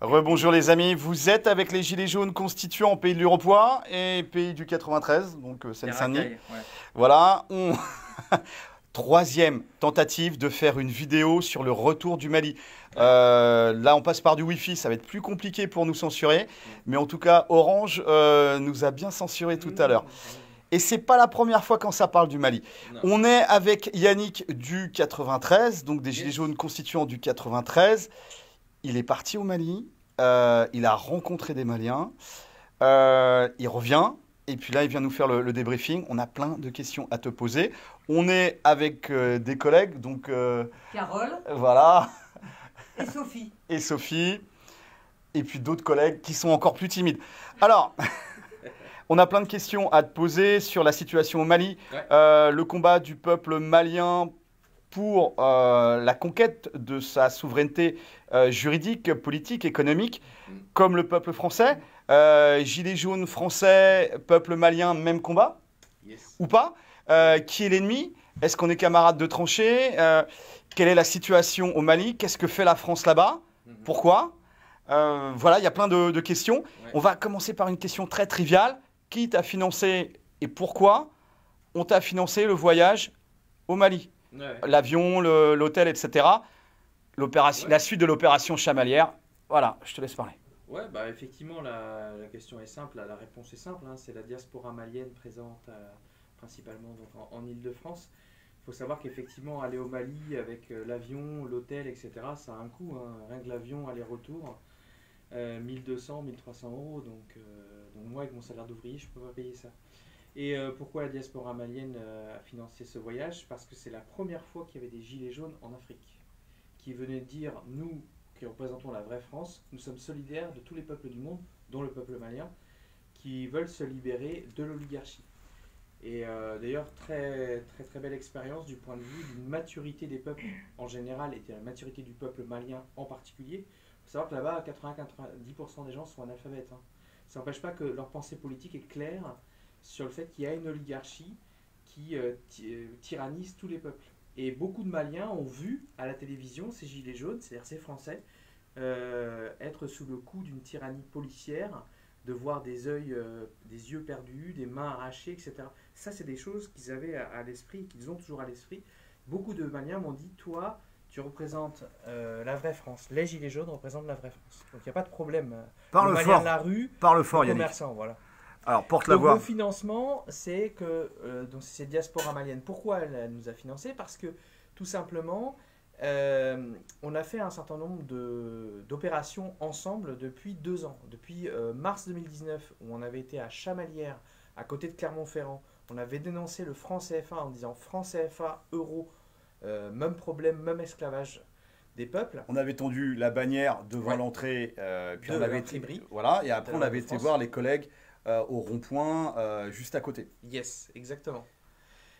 Rebonjour les amis, vous êtes avec les Gilets jaunes constituants Pays de l'Uropoix et Pays du 93, donc Les Seine-Saint-Denis. racailles, ouais. Voilà, troisième tentative de faire une vidéo sur le retour du Mali. Ouais. Là, on passe par du Wi-Fi, ça va être plus compliqué pour nous censurer, Mm. mais en tout cas, Orange nous a bien censuré tout à l'heure. Et c'est pas la première fois quand ça parle du Mali. Non. On est avec Yannick du 93, donc des Gilets Yes. jaunes constituants du 93. Il est parti au Mali, il a rencontré des Maliens, il revient, et puis là, il vient nous faire le débriefing. On a plein de questions à te poser. On est avec des collègues, donc Carole voilà, et Sophie. et Sophie, et puis d'autres collègues qui sont encore plus timides. Alors, on a plein de questions à te poser sur la situation au Mali, Ouais. le combat du peuple malien pour la conquête de sa souveraineté juridique, politique, économique, comme le peuple français. Gilets jaunes français, peuple malien, même combat Yes. ou pas? Qui est l'ennemi? Est-ce qu'on est camarades de tranchées? Quelle est la situation au Mali? Qu'est-ce que fait la France là-bas? Mhm. Pourquoi? Voilà, il y a plein de questions. Ouais. On va commencer par une question très triviale. Qui t'a financé et pourquoi on t'a financé le voyage au Mali? Ouais. L'avion, l'hôtel, etc. L'opération, Ouais. la suite de l'opération Chamalière. Voilà, je te laisse parler. Ouais, bah effectivement, la question est simple, la réponse est simple, hein, c'est la diaspora malienne présente principalement donc, en Île-de-France. Il faut savoir qu'effectivement, aller au Mali avec l'avion, l'hôtel, etc., ça a un coût, hein, rien que l'avion aller-retour, 1200, 1300 euros, donc moi, avec mon salaire d'ouvrier, je ne peux pas payer ça. Et pourquoi la diaspora malienne a financé ce voyage? Parce que c'est la première fois qu'il y avait des gilets jaunes en Afrique, qui venaient dire, nous qui représentons la vraie France, nous sommes solidaires de tous les peuples du monde, dont le peuple malien, qui veulent se libérer de l'oligarchie. Et d'ailleurs, très, très très belle expérience du point de vue d'une maturité des peuples en général et de la maturité du peuple malien en particulier. Il faut savoir que là-bas, 80-90% des gens sont analphabètes, hein. Ça n'empêche pas que leur pensée politique est claire sur le fait qu'il y a une oligarchie qui tyrannise tous les peuples. Et beaucoup de Maliens ont vu à la télévision ces gilets jaunes, c'est-à-dire ces Français, être sous le coup d'une tyrannie policière, de voir des yeux perdus, des mains arrachées, etc. Ça, c'est des choses qu'ils avaient à l'esprit, qu'ils ont toujours à l'esprit. Beaucoup de Maliens m'ont dit, toi, tu représentes la vraie France. Les gilets jaunes représentent la vraie France. Donc il n'y a pas de problème. Parle Le Malien fort. de la rue, Parle le fort, Yannick. commerçant, voilà. Alors, porte la Donc le voix. financement, c'est que donc c'est diaspora malienne. Pourquoi elle nous a financé? Parce que tout simplement, on a fait un certain nombre d'opérations ensemble depuis 2 ans. Depuis mars 2019, où on avait été à Chamalières, à côté de Clermont-Ferrand, on avait dénoncé le franc CFA en disant franc CFA, euro, même problème, même esclavage des peuples. On avait tendu la bannière devant Ouais. l'entrée, puis De on avait l'imprimerie. voilà, et après De on la avait été France. voir les collègues au rond-point juste à côté. Yes, exactement.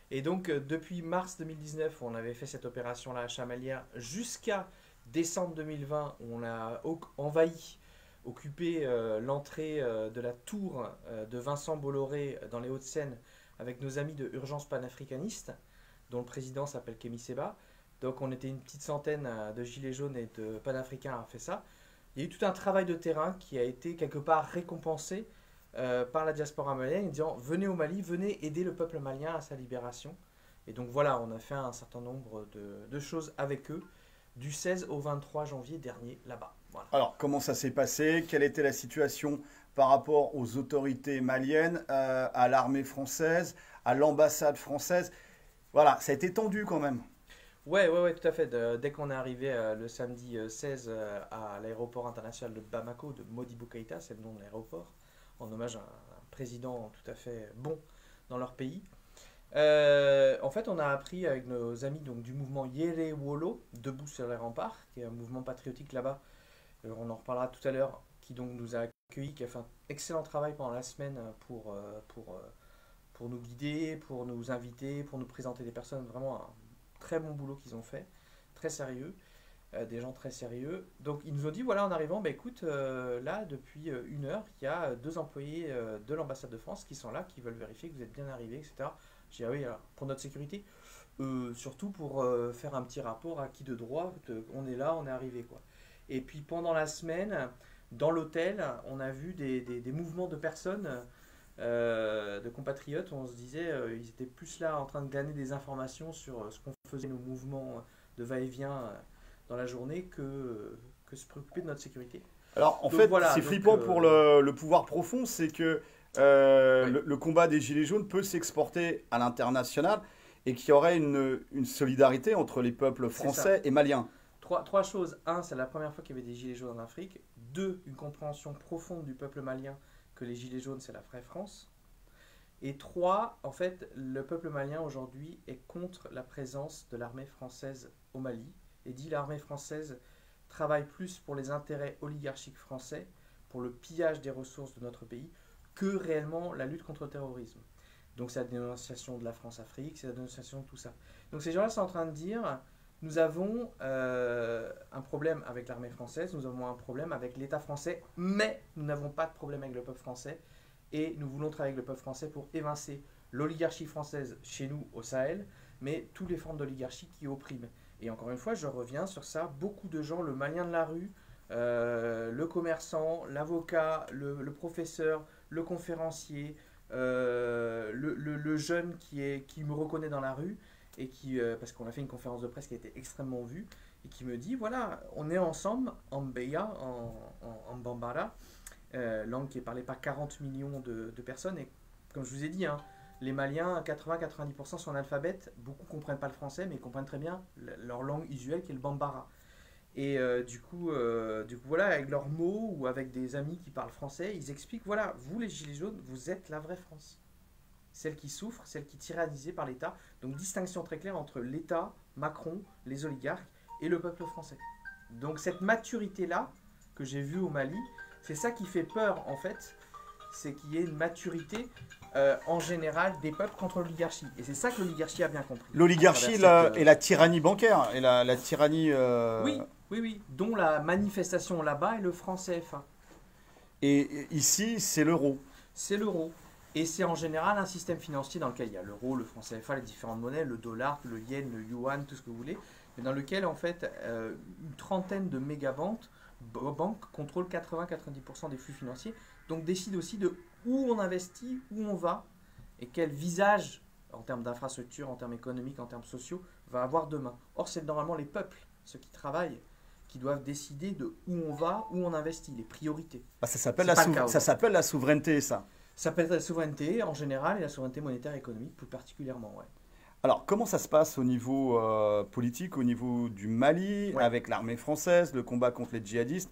Et donc, depuis mars 2019, où on avait fait cette opération-là à Chamalières, jusqu'à décembre 2020, où on a envahi, occupé l'entrée de la tour de Vincent Bolloré dans les Hauts-de-Seine avec nos amis de Urgence panafricaniste, dont le président s'appelle Kémy Séba. Donc, on était une petite centaine de gilets jaunes et de panafricains à faire ça. Il y a eu tout un travail de terrain qui a été quelque part récompensé par la diaspora malienne en disant venez au Mali, venez aider le peuple malien à sa libération. Et donc voilà, on a fait un certain nombre de choses avec eux du 16 au 23 janvier dernier là-bas. Voilà. Alors, comment ça s'est passé? Quelle était la situation par rapport aux autorités maliennes, à l'armée française, à l'ambassade française? Voilà, ça a été tendu quand même. Ouais, tout à fait. Dès qu'on est arrivé le samedi 16 à l'aéroport international de Bamako, de Modibo Keïta, c'est le nom de l'aéroport, en hommage à un président tout à fait bon dans leur pays. En fait, on a appris avec nos amis donc, du mouvement Yere Wolo, Debout sur les remparts, qui est un mouvement patriotique là-bas. On en reparlera tout à l'heure, qui donc nous a accueillis, qui a fait un excellent travail pendant la semaine pour nous guider, pour nous inviter, pour nous présenter des personnes. Vraiment un très bon boulot qu'ils ont fait, très sérieux. Des gens très sérieux. Donc ils nous ont dit, voilà, en arrivant, bah, écoute, là, depuis 1 heure, il y a 2 employés de l'ambassade de France qui sont là, qui veulent vérifier que vous êtes bien arrivés, etc. J'ai dit, ah oui, alors, pour notre sécurité, surtout pour faire un petit rapport à qui de droit, on est là, on est arrivé, quoi. Et puis pendant la semaine, dans l'hôtel, on a vu des mouvements de personnes, de compatriotes. On se disait, ils étaient plus là en train de glaner des informations sur ce qu'on faisait, nos mouvements de va-et-vient dans la journée, que se préoccuper de notre sécurité. Alors, en Donc fait, voilà, c'est donc, flippant pour le pouvoir profond, c'est que Oui. le combat des Gilets jaunes peut s'exporter à l'international et qu'il y aurait une solidarité entre les peuples C'est français et maliens. Trois choses. Un, c'est la première fois qu'il y avait des gilets jaunes en Afrique. Deux, une compréhension profonde du peuple malien que les gilets jaunes, c'est la vraie France. Et trois, en fait, le peuple malien aujourd'hui est contre la présence de l'armée française au Mali et dit l'armée française travaille plus pour les intérêts oligarchiques français, pour le pillage des ressources de notre pays, que réellement la lutte contre le terrorisme. Donc c'est la dénonciation de la France-Afrique, c'est la dénonciation de tout ça. Donc ces gens-là sont en train de dire, nous avons un problème avec l'armée française, nous avons un problème avec l'État français, mais nous n'avons pas de problème avec le peuple français, et nous voulons travailler avec le peuple français pour évincer l'oligarchie française chez nous au Sahel, mais toutes les formes d'oligarchie qui oppriment. Et encore une fois, je reviens sur ça, beaucoup de gens, le malien de la rue, le commerçant, l'avocat, le professeur, le conférencier, le jeune qui me reconnaît dans la rue, et qui, parce qu'on a fait une conférence de presse qui a été extrêmement vue, et qui me dit, voilà, on est ensemble en Mbeya, en Bambara, langue qui est parlée par 40 millions de personnes, et comme je vous ai dit, hein, les Maliens, 80-90% sont analphabètes, beaucoup ne comprennent pas le français, mais ils comprennent très bien leur langue usuelle qui est le Bambara. Et du coup, voilà, avec leurs mots ou avec des amis qui parlent français, ils expliquent, voilà, vous les Gilets jaunes, vous êtes la vraie France. Celle qui souffre, celle qui est tyrannisée par l'État. Donc distinction très claire entre l'État, Macron, les oligarques et le peuple français. Donc cette maturité-là, que j'ai vue au Mali, c'est ça qui fait peur en fait, c'est qu'il y ait une maturité en général des peuples contre l'oligarchie. Et c'est ça que l'oligarchie a bien compris. L'oligarchie et la tyrannie bancaire, et la tyrannie... Oui, dont la manifestation là-bas est le franc CFA. Et ici, c'est l'euro. C'est l'euro. Et c'est en général un système financier dans lequel il y a l'euro, le franc CFA, les différentes monnaies, le dollar, le yen, le yuan, tout ce que vous voulez, mais dans lequel en fait une trentaine de mégabanques contrôlent 80-90% des flux financiers, donc décident aussi de où on investit, où on va, et quel visage, en termes d'infrastructure, en termes économiques, en termes sociaux, va avoir demain. Or, c'est normalement les peuples, ceux qui travaillent, qui doivent décider de où on va, où on investit, les priorités. Ah, ça s'appelle la souveraineté, ça. Ça s'appelle la souveraineté en général et la souveraineté monétaire et économique plus particulièrement, ouais. Alors, comment ça se passe au niveau politique, au niveau du Mali, avec l'armée française, le combat contre les djihadistes?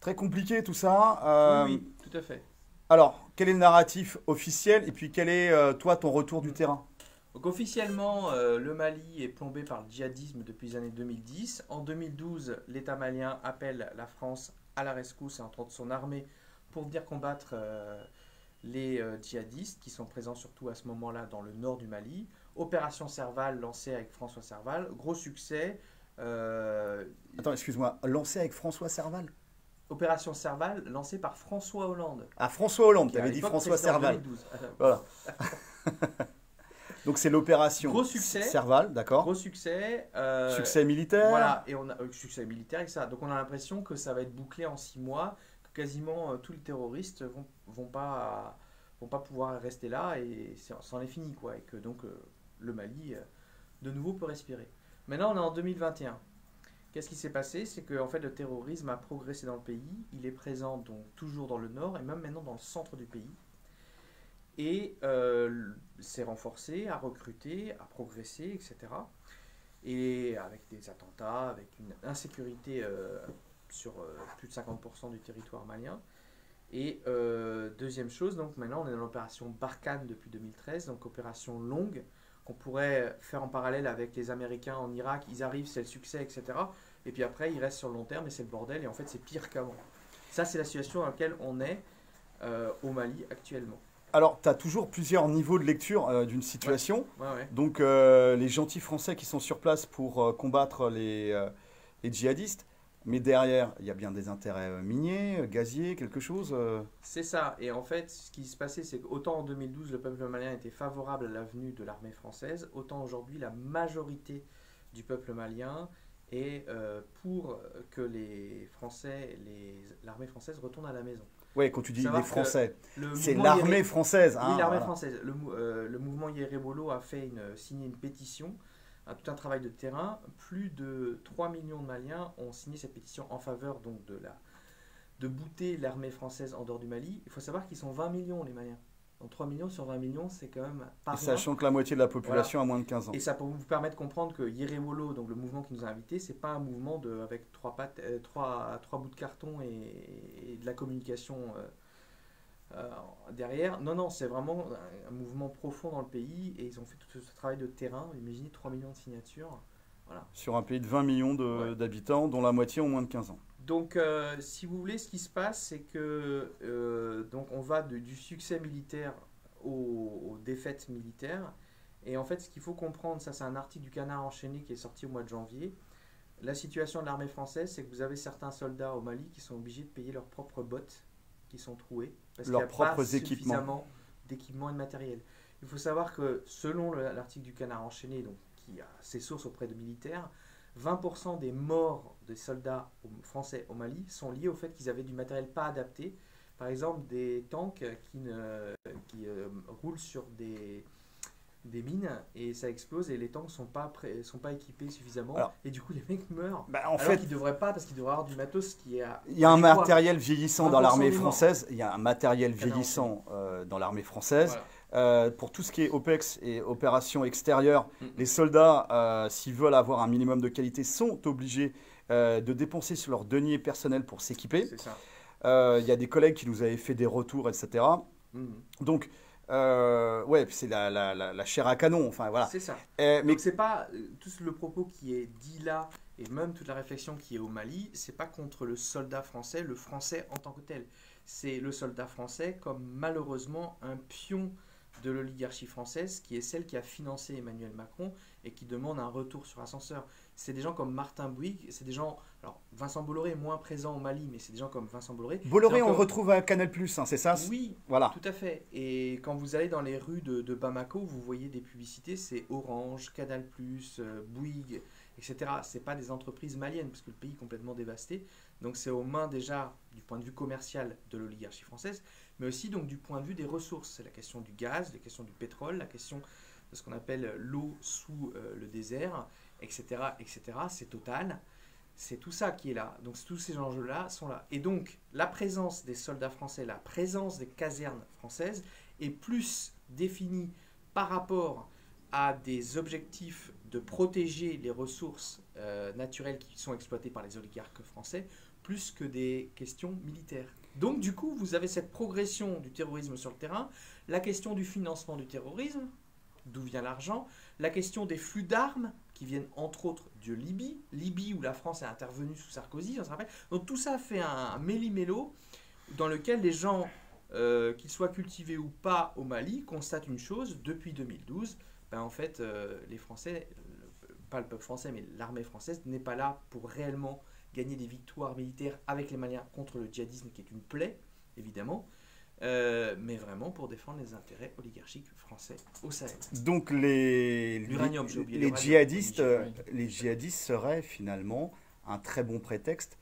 Très compliqué tout ça. Oui, tout à fait. Alors, quel est le narratif officiel et puis quel est, toi, ton retour du terrain? Donc officiellement, le Mali est plombé par le djihadisme depuis les années 2010. En 2012, l'État malien appelle la France à la rescousse et entre autres son armée pour venir combattre les djihadistes qui sont présents surtout à ce moment-là dans le nord du Mali. Opération Serval lancée avec François Serval, gros succès. Attends, excuse-moi, lancée avec François Serval? Opération Serval lancée par François Hollande. Ah, François Hollande, tu qui à avais dit l'époque François président Serval. 2012. Voilà. Donc c'est l'opération Gros succès. Serval, d'accord. Gros succès. Succès militaire. Voilà, et on a succès militaire et ça. Donc on a l'impression que ça va être bouclé en 6 mois, que quasiment tous les terroristes vont pas pouvoir rester là et c'en est fini quoi. Et que donc le Mali de nouveau peut respirer. Maintenant on est en 2021. Qu'est-ce qui s'est passé? C'est que en fait, le terrorisme a progressé dans le pays. Il est présent donc toujours dans le nord et même maintenant dans le centre du pays. Et s'est renforcé, a recruté, a progressé, etc. Et avec des attentats, avec une insécurité sur plus de 50% du territoire malien. Et deuxième chose, donc maintenant on est dans l'opération Barkhane depuis 2013, donc opération longue, qu'on pourrait faire en parallèle avec les Américains en Irak. Ils arrivent, c'est le succès, etc. Et puis après, ils restent sur le long terme et c'est le bordel. Et en fait, c'est pire qu'avant. Ça, c'est la situation dans laquelle on est au Mali actuellement. Alors, tu as toujours plusieurs niveaux de lecture d'une situation. Ouais. Donc, les gentils Français qui sont sur place pour combattre les djihadistes. Mais derrière, il y a bien des intérêts miniers, gaziers, quelque chose. C'est ça. Et en fait, ce qui se passait, c'est qu'autant en 2012, le peuple malien était favorable à la venue de l'armée française, autant aujourd'hui, la majorité du peuple malien et pour que l'armée française retourne à la maison. Oui, quand tu dis Savoir les Français, Le c'est mouvement l'armée Yere- française. Oui, Hein, l'armée voilà. française. Le mouvement Yerebolo a signé une pétition, tout un travail de terrain. Plus de 3 millions de Maliens ont signé cette pétition en faveur donc, de bouter l'armée française en dehors du Mali. Il faut savoir qu'ils sont 20 millions, les Maliens. Donc 3 millions sur 20 millions, c'est quand même pas Et rien. sachant que la moitié de la population a moins de 15 ans. Et ça peut vous permettre de comprendre que Yerewolo, donc le mouvement qui nous a invités, c'est pas un mouvement avec trois bouts de carton et de la communication derrière. Non, non, c'est vraiment un mouvement profond dans le pays et ils ont fait tout ce travail de terrain. Imaginez 3 millions de signatures. Voilà. Sur un pays de 20 millions Ouais. d'habitants, dont la moitié ont moins de 15 ans. Donc, si vous voulez, ce qui se passe, c'est que donc on va du succès militaire aux défaites militaires. Et en fait, ce qu'il faut comprendre, ça c'est un article du Canard enchaîné qui est sorti au mois de janvier. La situation de l'armée française, c'est que vous avez certains soldats au Mali qui sont obligés de payer leurs propres bottes qui sont trouées parce qu'il n'y Leurs a pas propres équipements. suffisamment d'équipements et de matériel. Il faut savoir que selon l'article du Canard enchaîné, donc, qui a ses sources auprès de militaires, 20% des morts des soldats français au Mali sont liés au fait qu'ils avaient du matériel pas adapté. Par exemple, des tanks qui roulent sur des mines et ça explose et les tanks sont pas équipés suffisamment. Alors, et du coup, les mecs meurent. En Alors fait, qu'ils devraient pas, parce qu'ils devraient avoir du matos qui est il y a un adéquat. matériel vieillissant dans 20% l'armée des morts. française. Il y a un matériel Canard vieillissant dans l'armée française. Voilà. Pour tout ce qui est OPEX et opérations extérieures, Mhm. les soldats, s'ils veulent avoir un minimum de qualité, sont obligés de dépenser sur leur denier personnel pour s'équiper. C'est ça. Il y a des collègues qui nous avaient fait des retours, etc. Mhm. Donc, ouais, c'est la chair à canon. Enfin, voilà. C'est ça. Mais Donc c'est pas tout le propos qui est dit là et même toute la réflexion qui est au Mali, c'est pas contre le soldat français, le français en tant que tel. C'est le soldat français comme malheureusement un pion de l'oligarchie française qui est celle qui a financé Emmanuel Macron et qui demande un retour sur ascenseur. C'est des gens comme Martin Bouygues, c'est des gens, alors Vincent Bolloré est moins présent au Mali, mais c'est des gens comme Vincent Bolloré. Bolloré, C'est on le encore- retrouve à Canal+, hein, c'est ça? Oui, Voilà. tout à fait. Et quand vous allez dans les rues de Bamako, vous voyez des publicités, c'est Orange, Canal+, Bouygues, etc. C'est pas des entreprises maliennes, parce que le pays est complètement dévasté. Donc c'est aux mains déjà, du point de vue commercial, de l'oligarchie française, mais aussi donc du point de vue des ressources. C'est la question du gaz, la question du pétrole, la question de ce qu'on appelle l'eau sous le désert, etc. etc. C'est Total. C'est tout ça qui est là. Donc tous ces enjeux-là sont là. Et donc la présence des soldats français, la présence des casernes françaises est plus définie par rapport à des objectifs de protéger les ressources naturelles qui sont exploitées par les oligarques français, plus que des questions militaires. Donc du coup, vous avez cette progression du terrorisme sur le terrain, la question du financement du terrorisme, d'où vient l'argent, la question des flux d'armes qui viennent entre autres de Libye où la France est intervenue sous Sarkozy, on se rappelle. Donc tout ça fait un méli-mélo dans lequel les gens, qu'ils soient cultivés ou pas au Mali, constatent une chose, depuis 2012, en fait, les Français, pas le peuple français, mais l'armée française n'est pas là pour réellement gagner des victoires militaires avec les Maliens contre le djihadisme qui est une plaie, évidemment, mais vraiment pour défendre les intérêts oligarchiques français au Sahel. Donc L'uranium, j'ai oublié l'uranium. les djihadistes seraient finalement un très bon prétexte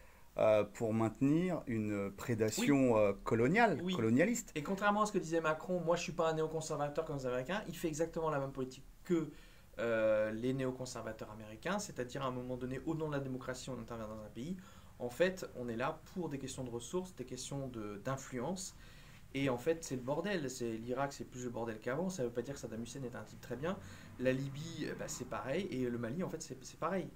pour maintenir une prédation Oui. colonialiste. Et contrairement à ce que disait Macron, moi je ne suis pas un néoconservateur comme les Américains, il fait exactement la même politique que les néoconservateurs américains, c'est-à-dire à un moment donné, au nom de la démocratie, on intervient dans un pays. En fait, on est là pour des questions de ressources, des questions d'influence. Et en fait, c'est le bordel. L'Irak, c'est plus le bordel qu'avant. Ça ne veut pas dire que Saddam Hussein est un type très bien. La Libye, c'est pareil. Et le Mali, en fait, c'est pareil.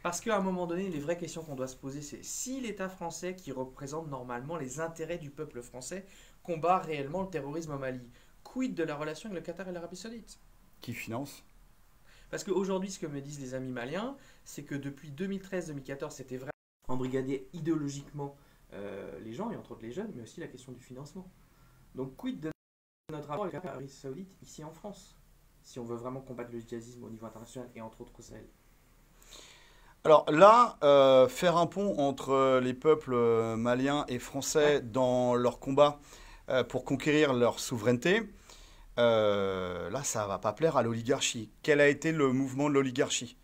Parce qu'à un moment donné, les vraies questions qu'on doit se poser, c'est si l'État français, qui représente normalement les intérêts du peuple français, combat réellement le terrorisme au Mali, quid de la relation avec le Qatar et l'Arabie Saoudite? Qui finance? Parce qu'aujourd'hui, ce que me disent les amis maliens, c'est que depuis 2013-2014, c'était vraiment embrigader idéologiquement les gens, et entre autres les jeunes, mais aussi la question du financement. Donc, quid de notre rapport avec l'Arabie Saoudite ici en France, si on veut vraiment combattre le djihadisme au niveau international et entre autres au Sahel? Alors là, faire un pont entre les peuples maliens et français dans leur combat pour conquérir leur souveraineté, là, ça va pas plaire à l'oligarchie. Quel a été le mouvement de l'oligarchie?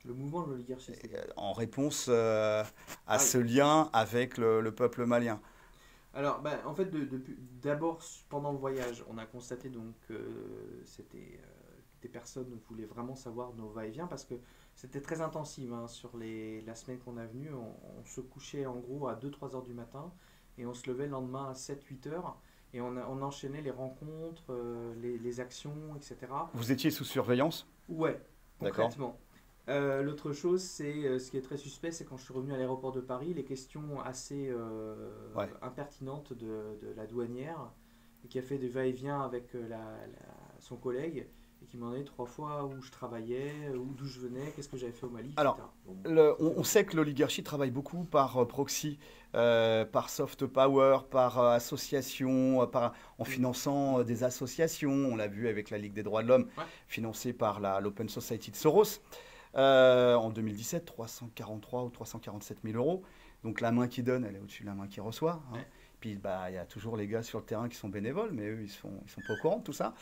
Le mouvement de l'oligarchie. En réponse à oui. ce lien avec le peuple malien. Alors, en fait, d'abord, pendant le voyage, on a constaté donc que c'était des personnes voulaient vraiment savoir nos va-et-vient parce que c'était très intensif. Hein, sur la semaine qu'on a venue, on se couchait en gros à 2-3 heures du matin et on se levait le lendemain à 7-8 heures et on enchaînait les rencontres, les actions, etc. Vous étiez sous surveillance? Ouais, D'accord. concrètement. L'autre chose, c'est ce qui est très suspect, c'est quand je suis revenu à l'aéroport de Paris, les questions assez Ouais. impertinentes de la douanière, qui a fait des va-et-vient avec son collègue, et qui m'en a demandé 3 fois où je travaillais, d'où je venais, qu'est-ce que j'avais fait au Mali, etc. Alors, Bon, on sait que l'oligarchie travaille beaucoup par proxy, par soft power, par association, en finançant des associations. On l'a vu avec la Ligue des droits de l'homme, Ouais. financée par l'Open Society de Soros. En 2017, 343 ou 347 000 euros. Donc la main qui donne, elle est au-dessus de la main qui reçoit. Hein. Ouais. Puis il y a toujours les gars sur le terrain qui sont bénévoles, mais eux, ils sont pas au courant de tout ça.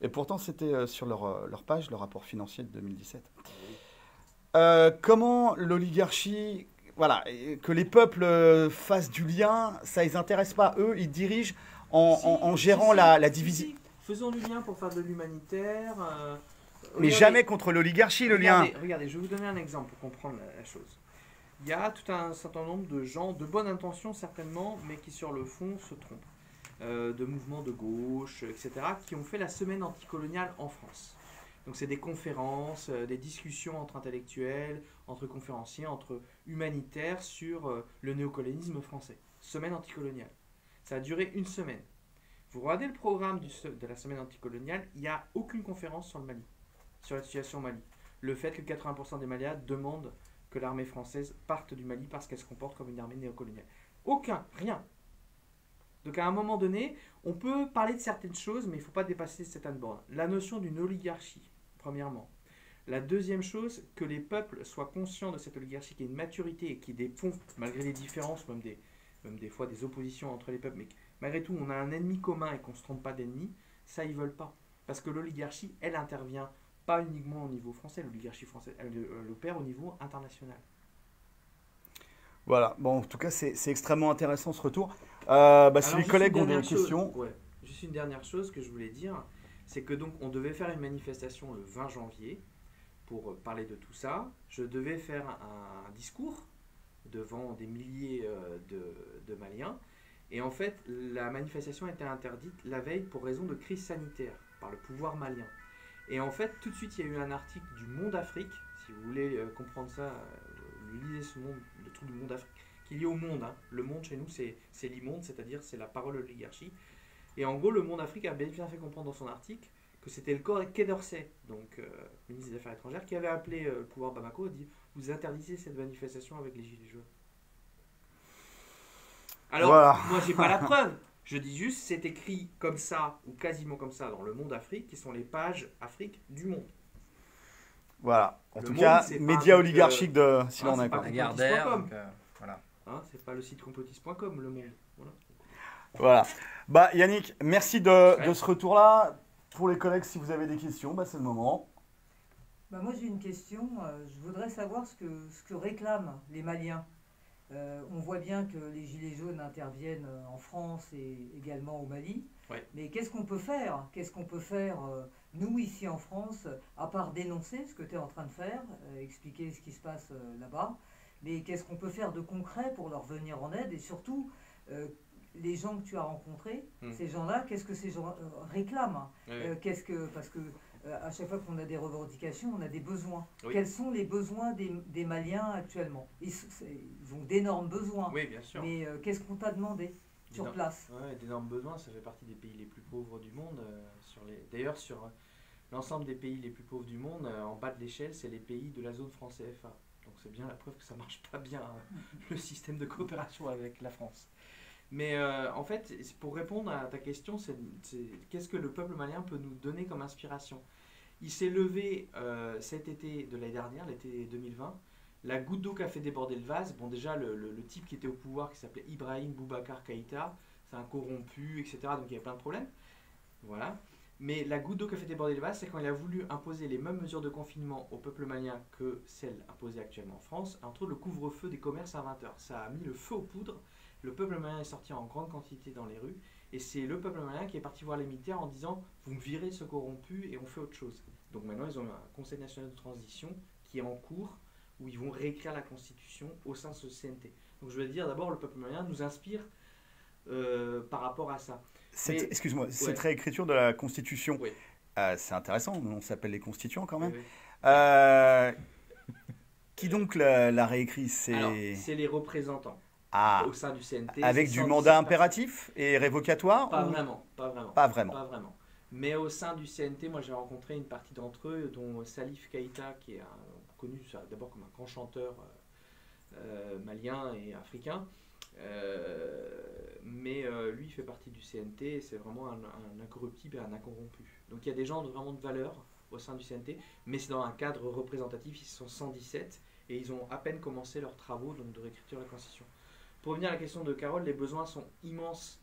Et pourtant, c'était sur leur page, le rapport financier de 2017. Comment l'oligarchie, voilà, que les peuples fassent du lien, ça les intéresse pas. Eux, ils dirigent en gérant la division. Si. Faisons du lien pour faire de l'humanitaire. Mais jamais contre l'oligarchie, le lien. Regardez, je vais vous donner un exemple pour comprendre la chose. Il y a tout un certain nombre de gens, de bonne intention certainement, mais qui sur le fond se trompent. De mouvements de gauche, etc., qui ont fait la semaine anticoloniale en France. Donc c'est des conférences, des discussions entre intellectuels, entre conférenciers, entre humanitaires sur le néocolonialisme français. Semaine anticoloniale. Ça a duré une semaine. Vous regardez le programme de la semaine anticoloniale, il n'y a aucune conférence sur le Mali, sur la situation au Mali. Le fait que 80% des Maliens demandent que l'armée française parte du Mali parce qu'elle se comporte comme une armée néocoloniale. Rien. Donc à un moment donné, on peut parler de certaines choses, mais il ne faut pas dépasser certaines bornes. La notion d'une oligarchie, premièrement. La deuxième chose, que les peuples soient conscients de cette oligarchie, qu'il y ait une maturité et qu'il y ait des fonds, malgré les différences, même des fois des oppositions entre les peuples, mais malgré tout, on a un ennemi commun et qu'on ne se trompe pas d'ennemi, ça, ils ne veulent pas. Parce que l'oligarchie, elle intervient pas uniquement au niveau français, l'oligarchie française, elle opère au niveau international. Voilà, bon, en tout cas, c'est extrêmement intéressant ce retour. Si Alors, les collègues ont des questions. Ouais, juste une dernière chose que je voulais dire, c'est que donc on devait faire une manifestation le 20 janvier pour parler de tout ça. Je devais faire un discours devant des milliers de Maliens. Et en fait, la manifestation a été interdite la veille pour raison de crise sanitaire par le pouvoir malien. Et en fait, tout de suite, il y a eu un article du Monde Afrique. Si vous voulez comprendre ça, lisez ce monde, le truc du Monde Afrique, qui est lié au monde. Hein. Le monde chez nous, c'est l'immonde, c'est-à-dire c'est la parole de l'oligarchie. Et en gros, le Monde Afrique a bien fait comprendre dans son article que c'était le Quai d'Orsay, donc ministre des Affaires étrangères, qui avait appelé le pouvoir Bamako et dit vous interdisez cette manifestation avec les Gilets jaunes. Alors, Voilà. moi, j'ai pas la preuve. Je dis juste, c'est écrit comme ça, ou quasiment comme ça, dans le Monde Afrique, qui sont les pages Afrique du monde. Voilà. En Le tout Monde, cas, c'est pas médias un truc, oligarchiques de c'est Sylvain pas D'accord. Lagardère, Lagardère, donc, voilà. Hein, c'est pas le site complotiste.com, le monde. Voilà. Voilà. Yannick, merci de ce retour-là. Pour les collègues, si vous avez des questions, c'est le moment. Moi j'ai une question. Je voudrais savoir ce que réclament les Maliens. On voit bien que les Gilets jaunes interviennent en France et également au Mali. Ouais. Mais qu'est-ce qu'on peut faire? Qu'est-ce qu'on peut faire, nous, ici en France, à part dénoncer ce que tu es en train de faire, expliquer ce qui se passe là-bas, mais qu'est-ce qu'on peut faire de concret pour leur venir en aide? Et surtout, les gens que tu as rencontrés, ces gens-là, qu'est-ce que ces gens réclament? Parce que à chaque fois qu'on a des revendications, on a des besoins. Oui. Quels sont les besoins des Maliens actuellement? Ils ont d'énormes besoins. Oui, bien sûr. Mais qu'est-ce qu'on t'a demandé sur place? Ouais, d'énormes besoins, ça fait partie des pays les plus pauvres du monde. D'ailleurs, sur l'ensemble des pays les plus pauvres du monde, en bas de l'échelle, c'est les pays de la zone franc CFA. Donc c'est bien la preuve que ça marche pas bien, le système de coopération avec la France. Mais en fait, pour répondre à ta question, c'est qu'est-ce que le peuple malien peut nous donner comme inspiration? Il s'est levé cet été de l'année dernière, l'été 2020. La goutte d'eau qui a fait déborder le vase, bon déjà le type qui était au pouvoir, qui s'appelait Ibrahim Boubacar Keïta, c'est un corrompu, etc. Donc il y avait plein de problèmes. Voilà. Mais la goutte d'eau qui a fait déborder le vase, c'est quand il a voulu imposer les mêmes mesures de confinement au peuple malien que celles imposées actuellement en France, entre le couvre-feu des commerces à 20h. Ça a mis le feu aux poudres. Le peuple malien est sorti en grande quantité dans les rues. Et c'est le peuple malien qui est parti voir les militaires en disant « Vous me virez ce corrompu et on fait autre chose ». Donc maintenant, ils ont un Conseil national de transition qui est en cours, où ils vont réécrire la Constitution au sein de ce CNT. Donc je veux dire, d'abord, le peuple malien nous inspire par rapport à ça. Excuse-moi, Ouais. cette réécriture de la Constitution, Oui. c'est intéressant, on s'appelle les constituants quand même. Oui, oui. Euh, qui donc la réécrit? Alors, c'est les représentants Ah, au sein du CNT. avec c'est du 117 mandat impératif et révocatoire Pas ou- vraiment, pas vraiment. Pas vraiment. Pas vraiment. Mais au sein du CNT, moi j'ai rencontré une partie d'entre eux, dont Salif Keïta, qui est connu d'abord comme un grand chanteur malien et africain. Mais lui, il fait partie du CNT et c'est vraiment un incorruptible et un incorrompu. Donc il y a des gens vraiment de valeur au sein du CNT, mais c'est dans un cadre représentatif, ils sont 117 et ils ont à peine commencé leurs travaux donc de réécriture de la Constitution. Pour revenir à la question de Carole, les besoins sont immenses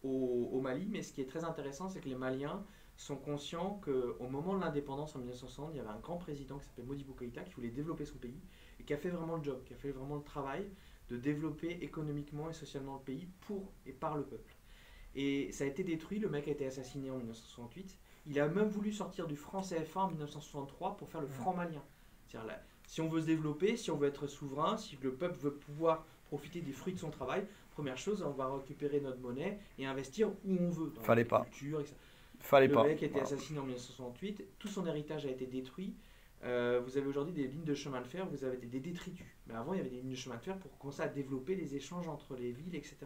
au Mali, mais ce qui est très intéressant, c'est que les Maliens sont conscients qu'au moment de l'indépendance en 1960, il y avait un grand président qui s'appelait Modibo Keïta qui voulait développer son pays et qui a fait vraiment le job, qui a fait vraiment le travail de développer économiquement et socialement le pays pour et par le peuple. Et ça a été détruit, le mec a été assassiné en 1968. Il a même voulu sortir du franc CFA en 1963 pour faire le franc malien. C'est-à-dire là, si on veut se développer, si on veut être souverain, si le peuple veut pouvoir profiter des fruits de son travail, première chose, on va récupérer notre monnaie et investir où on veut, dans Fallait la pas. culture, etc. Fallait Le pas. mec a été Voilà. assassiné en 1968, tout son héritage a été détruit. Vous avez aujourd'hui des lignes de chemin de fer, vous avez des détritus. Mais avant, il y avait des lignes de chemin de fer pour commencer à développer les échanges entre les villes, etc.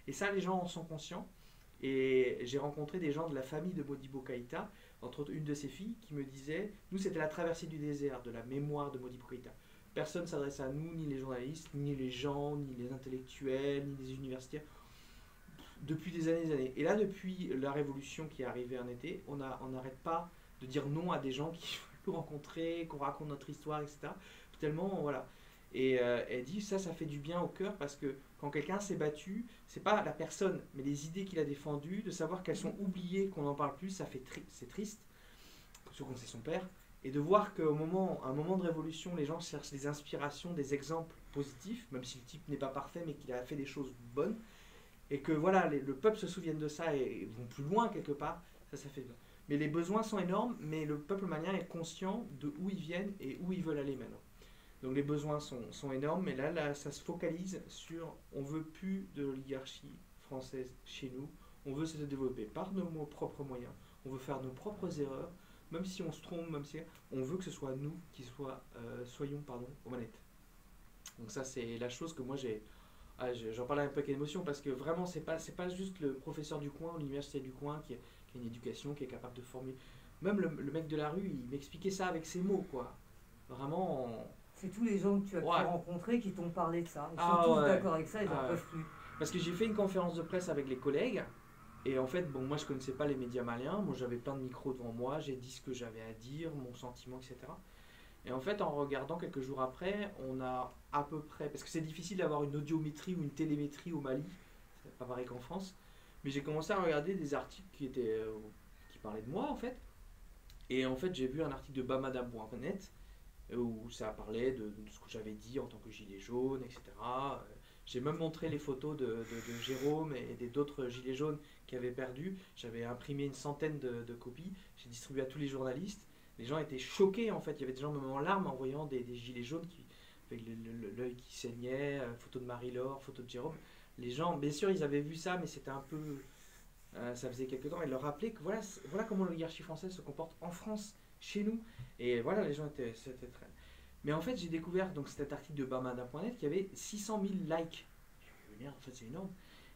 Et ça, les gens en sont conscients. Et j'ai rencontré des gens de la famille de Modibo Keïta, entre autres une de ses filles, qui me disait, nous c'était la traversée du désert, de la mémoire de Modibo Keïta. Personne ne s'adresse à nous, ni les journalistes, ni les gens, ni les intellectuels, ni les universitaires, depuis des années et des années. Et là, depuis la révolution qui est arrivée en été, on n'arrête pas de dire non à des gens qui veulent nous rencontrer, qu'on raconte notre histoire, etc. Tellement, voilà. Et elle dit, ça fait du bien au cœur parce que quand quelqu'un s'est battu, c'est pas la personne, mais les idées qu'il a défendues, de savoir qu'elles sont oubliées, qu'on n'en parle plus, c'est triste, surtout quand c'est son père. Et de voir qu'à un moment de révolution, les gens cherchent des inspirations, des exemples positifs, même si le type n'est pas parfait, mais qu'il a fait des choses bonnes. Et que voilà, le peuple se souvienne de ça et vont plus loin quelque part, ça fait bien. Mais les besoins sont énormes, mais le peuple malien est conscient de où ils viennent et où ils veulent aller maintenant. Donc les besoins sont énormes, mais là, ça se focalise sur, on veut plus de l'oligarchie française chez nous, on veut se développer par nos propres moyens, on veut faire nos propres erreurs, même si on se trompe, même si on veut que ce soit nous qui soyons aux manettes. Donc ça, c'est la chose que moi j'en parle un peu avec émotion parce que vraiment c'est pas juste le professeur du coin ou l'université du coin qui a une éducation, qui est capable de former. Même le mec de la rue, il m'expliquait ça avec ses mots, quoi. Vraiment. C'est tous les gens que tu as pu rencontrer qui t'ont parlé de ça. Ils sont tous d'accord avec ça, ils n'en peuvent plus. Parce que j'ai fait une conférence de presse avec les collègues et en fait, moi je connaissais pas les médias maliens, moi j'avais plein de micros devant moi, j'ai dit ce que j'avais à dire, mon sentiment, etc. Et en fait, en regardant quelques jours après, on a à peu près, parce que c'est difficile d'avoir une audiométrie ou une télémétrie au Mali, c'est pas pareil qu'en France, mais j'ai commencé à regarder des articles qui parlaient de moi en fait. Et en fait, j'ai vu un article de bamadam.net où ça parlait de ce que j'avais dit en tant que gilet jaune, etc. J'ai même montré les photos de Jérôme et d'autres gilets jaunes qui avaient perdu. J'avais imprimé une centaine de copies, j'ai distribué à tous les journalistes. Les gens étaient choqués en fait, il y avait des gens même en larmes en voyant des gilets jaunes avec l'œil qui saignait, photo de Marie-Laure, photo de Jérôme. Les gens, bien sûr, ils avaient vu ça, mais c'était un peu... ça faisait quelques temps, et leur rappeler que voilà comment l'oligarchie française se comporte en France, chez nous. Et voilà, les gens c'était très... Mais en fait, j'ai découvert donc cet article de bamada.net qui avait 600 000 likes. Je me dis, merde, en fait, c'est énorme.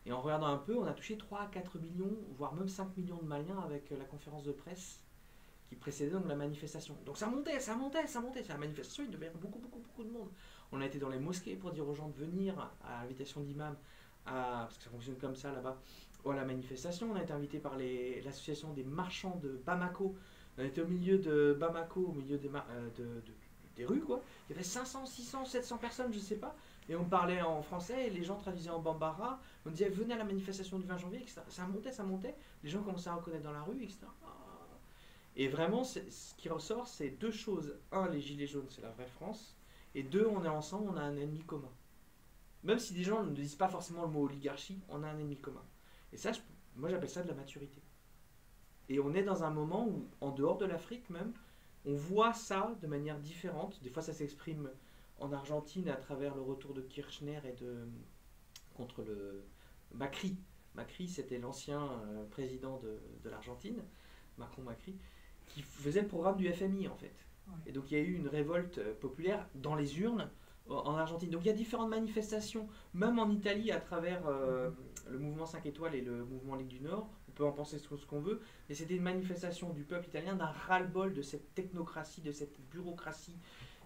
Et en regardant un peu, on a touché 3 à 4 millions, voire même 5 millions de Maliens avec la conférence de presse qui précédait donc la manifestation. Donc ça montait. C'est la manifestation, il devait y avoir beaucoup de monde. On a été dans les mosquées pour dire aux gens de venir à l'invitation d'imam, parce que ça fonctionne comme ça là-bas, à la manifestation. On a été invité par l'association des marchands de Bamako. On a été au milieu de Bamako, au milieu des rues, quoi. Il y avait 500, 600, 700 personnes, je sais pas. Et on parlait en français, et les gens traduisaient en bambara. On disait, venez à la manifestation du 20 janvier, etc. Ça montait. Les gens commençaient à reconnaître dans la rue, etc. Et vraiment, ce qui ressort, c'est deux choses. Un, les gilets jaunes, c'est la vraie France. Et deux, on est ensemble, on a un ennemi commun. Même si des gens ne disent pas forcément le mot oligarchie, on a un ennemi commun. Et ça, moi j'appelle ça de la maturité. Et on est dans un moment où, en dehors de l'Afrique même, on voit ça de manière différente. Des fois, ça s'exprime en Argentine à travers le retour de Kirchner contre le Macri. Macri, c'était l'ancien président de l'Argentine, Macron-Macri, qui faisait le programme du FMI en fait. Et donc il y a eu une révolte populaire dans les urnes en Argentine. Donc il y a différentes manifestations, même en Italie à travers le mouvement 5 étoiles et le mouvement Ligue du Nord. On peut en penser ce qu'on veut, mais c'était une manifestation du peuple italien d'un ras-le-bol de cette technocratie, de cette bureaucratie,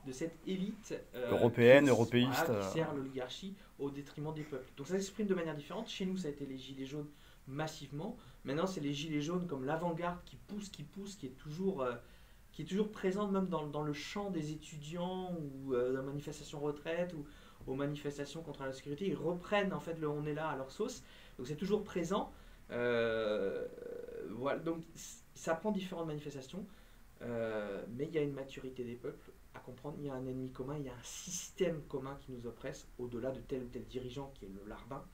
de cette élite européenne, européiste, qui sert l'oligarchie au détriment des peuples. Donc ça s'exprime de manière différente. Chez nous, ça a été les gilets jaunes massivement. Maintenant, c'est les gilets jaunes comme l'avant-garde qui pousse, qui est toujours présente même dans le champ des étudiants ou de la manifestation retraite ou aux manifestations contre la sécurité. Ils reprennent en fait le on est là à leur sauce. Donc c'est toujours présent. Voilà. Donc ça prend différentes manifestations. Mais il y a une maturité des peuples à comprendre, il y a un ennemi commun, il y a un système commun qui nous oppresse au-delà de tel ou tel dirigeant qui est le larbin,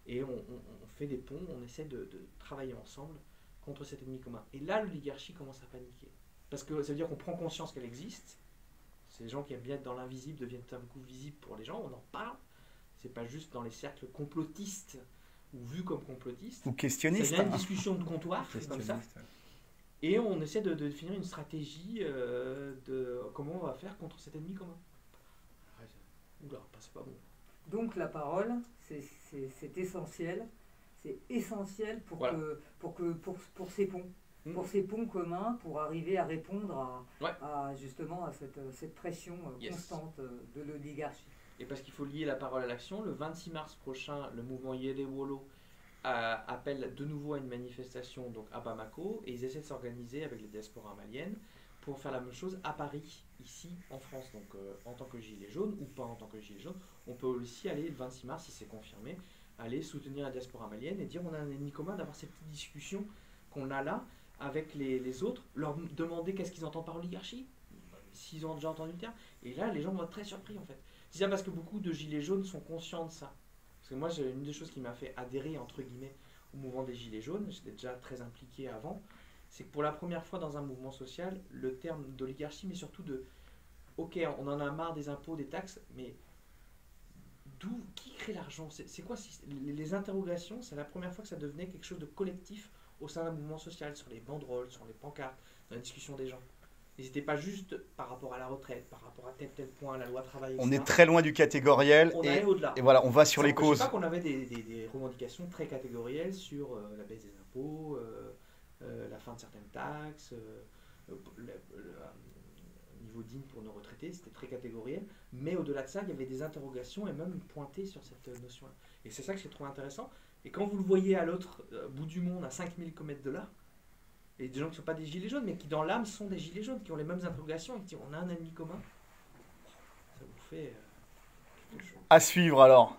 et on fait des ponts, on essaie de travailler ensemble contre cet ennemi commun. Et là, l'oligarchie commence à paniquer, parce que ça veut dire qu'on prend conscience qu'elle existe. Ces gens qui aiment bien être dans l'invisible deviennent un coup visibles pour les gens, on en parle, c'est pas juste dans les cercles complotistes ou vus comme complotistes, ou questionnistes. Ça devient une discussion de comptoir, comme ça. Et on essaie de définir une stratégie de comment on va faire contre cet ennemi commun. Oula, c'est pas bon. Donc la parole, c'est essentiel. C'est essentiel pour, voilà. pour ces ponts. Pour ces ponts communs, pour arriver à répondre justement à cette pression constante de l'oligarchie. Et parce qu'il faut lier la parole à l'action, le 26 mars prochain, le mouvement Yele Wolo appelle de nouveau à une manifestation donc à Bamako, et ils essaient de s'organiser avec les diasporas maliennes pour faire la même chose à Paris, ici en France. Donc en tant que gilet jaune ou pas en tant que gilet jaune, on peut aussi aller le 26 mars, si c'est confirmé, aller soutenir la diaspora malienne et dire on a un ennemi commun, d'avoir ces petites discussions qu'on a là avec les autres, leur demander qu'est-ce qu'ils entendent par oligarchie, s'ils ont déjà entendu le terme, et là les gens vont être très surpris en fait. C'est ça parce que beaucoup de gilets jaunes sont conscients de ça. Parce que moi, j'ai une des choses qui m'a fait adhérer, entre guillemets, au mouvement des Gilets jaunes, j'étais déjà très impliqué avant, c'est que pour la première fois dans un mouvement social, le terme d'oligarchie, mais surtout ok, on en a marre des impôts, des taxes, mais qui crée l'argent? C'est quoi les interrogations? C'est la première fois que ça devenait quelque chose de collectif au sein d'un mouvement social, sur les banderoles, sur les pancartes, dans la discussion des gens. Et c'était pas juste par rapport à la retraite, par rapport à tel point, la loi travail, etc. On est très loin du catégoriel. On allait au-delà. Et voilà, on va sur les causes. Je sais pas qu'on avait des revendications très catégorielles sur la baisse des impôts, la fin de certaines taxes, le niveau digne pour nos retraités, c'était très catégoriel. Mais au-delà de ça, il y avait des interrogations et même pointées sur cette notion-là. Et c'est ça que j'ai trouvé intéressant. Et quand vous le voyez à l'autre bout du monde, à 5000 km de là, et des gens qui ne sont pas des gilets jaunes, mais qui dans l'âme sont des gilets jaunes, qui ont les mêmes interrogations et qui disent on a un ennemi commun, ça vous fait quelque chose. À suivre alors.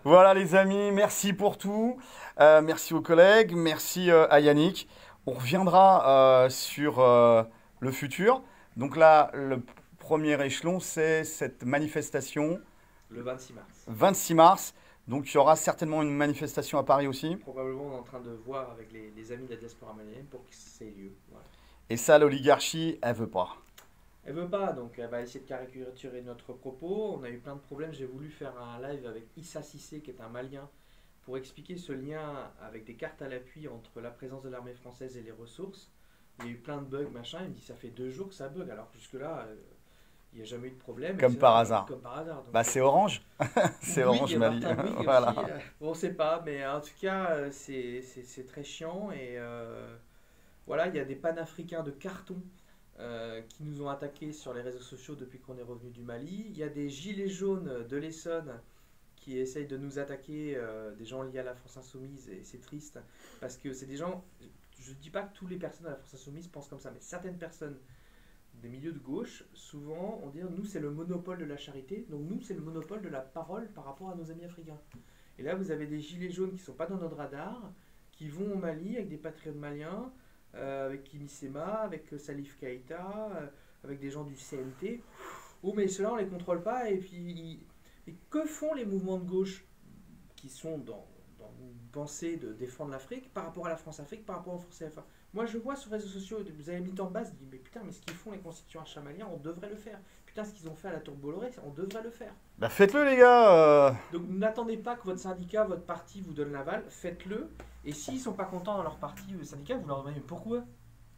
Voilà les amis, merci pour tout. Merci aux collègues, merci à Yannick. On reviendra sur le futur. Donc là, le premier échelon, c'est cette manifestation. Le 26 mars. 26 mars. Donc il y aura certainement une manifestation à Paris aussi. Probablement on est en train de voir avec les amis de la diaspora malienne pour que ça ait lieu. Voilà. Et ça, l'oligarchie, elle veut pas. Elle veut pas, donc elle va essayer de caricaturer notre propos. On a eu plein de problèmes. J'ai voulu faire un live avec Issa Cissé, qui est un Malien, pour expliquer ce lien avec des cartes à l'appui entre la présence de l'armée française et les ressources. Il y a eu plein de bugs, machin. Il me dit ça fait 2 jours que ça bug, alors que jusque-là, il n'y a jamais eu de problème. Comme par hasard. Comme par hasard. Donc, bah c'est Orange. C'est oui, Orange Mali. Voilà. Aussi, on ne sait pas, mais en tout cas, c'est très chiant. Et voilà, il y a des panafricains de carton qui nous ont attaqués sur les réseaux sociaux depuis qu'on est revenu du Mali. Il y a des gilets jaunes de l'Essonne qui essayent de nous attaquer, des gens liés à la France Insoumise, et c'est triste, parce que c'est des gens, je ne dis pas que toutes les personnes à la France Insoumise pensent comme ça, mais certaines personnes des milieux de gauche, souvent, on dit nous c'est le monopole de la charité, donc nous c'est le monopole de la parole par rapport à nos amis africains. Et là vous avez des gilets jaunes qui ne sont pas dans notre radar, qui vont au Mali avec des patriotes maliens, avec Kimi Sema, avec Salif Keïta, avec des gens du CNT. Oh, mais ceux-là, on les contrôle pas. Et puis, et que font les mouvements de gauche qui sont dans une pensée de défendre l'Afrique par rapport à la France-Afrique, par rapport au France-CFA? Moi, je vois sur les réseaux sociaux, vous avez mis en base, je dis, mais putain, mais ce qu'ils font les constituants chamaliens, on devrait le faire. Putain, ce qu'ils ont fait à la Tour Bolloré, on devrait le faire. Bah faites-le les gars. Donc n'attendez pas que votre syndicat, votre parti vous donne l'aval, faites-le. Et s'ils sont pas contents dans leur parti ou syndicat, vous leur demandez pourquoi.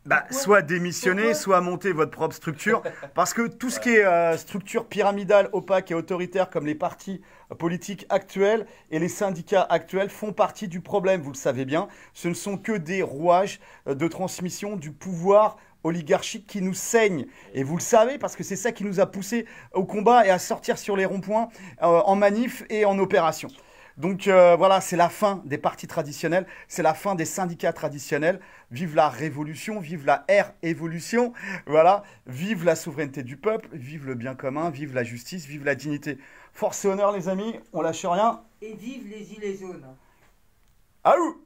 Bah, Pourquoi soit démissionner, Pourquoi soit monter votre propre structure. Parce que tout ce qui est structure pyramidale, opaque et autoritaire, comme les partis politiques actuels et les syndicats actuels, font partie du problème, vous le savez bien. Ce ne sont que des rouages de transmission du pouvoir oligarchique qui nous saigne. Et vous le savez, parce que c'est ça qui nous a poussés au combat et à sortir sur les ronds-points en manif et en opération. Donc voilà, c'est la fin des partis traditionnels, c'est la fin des syndicats traditionnels. Vive la révolution, vive la évolution, voilà, vive la souveraineté du peuple, vive le bien commun, vive la justice, vive la dignité. Force et honneur les amis, on lâche rien. Et vive les gilets jaunes. Ah ouh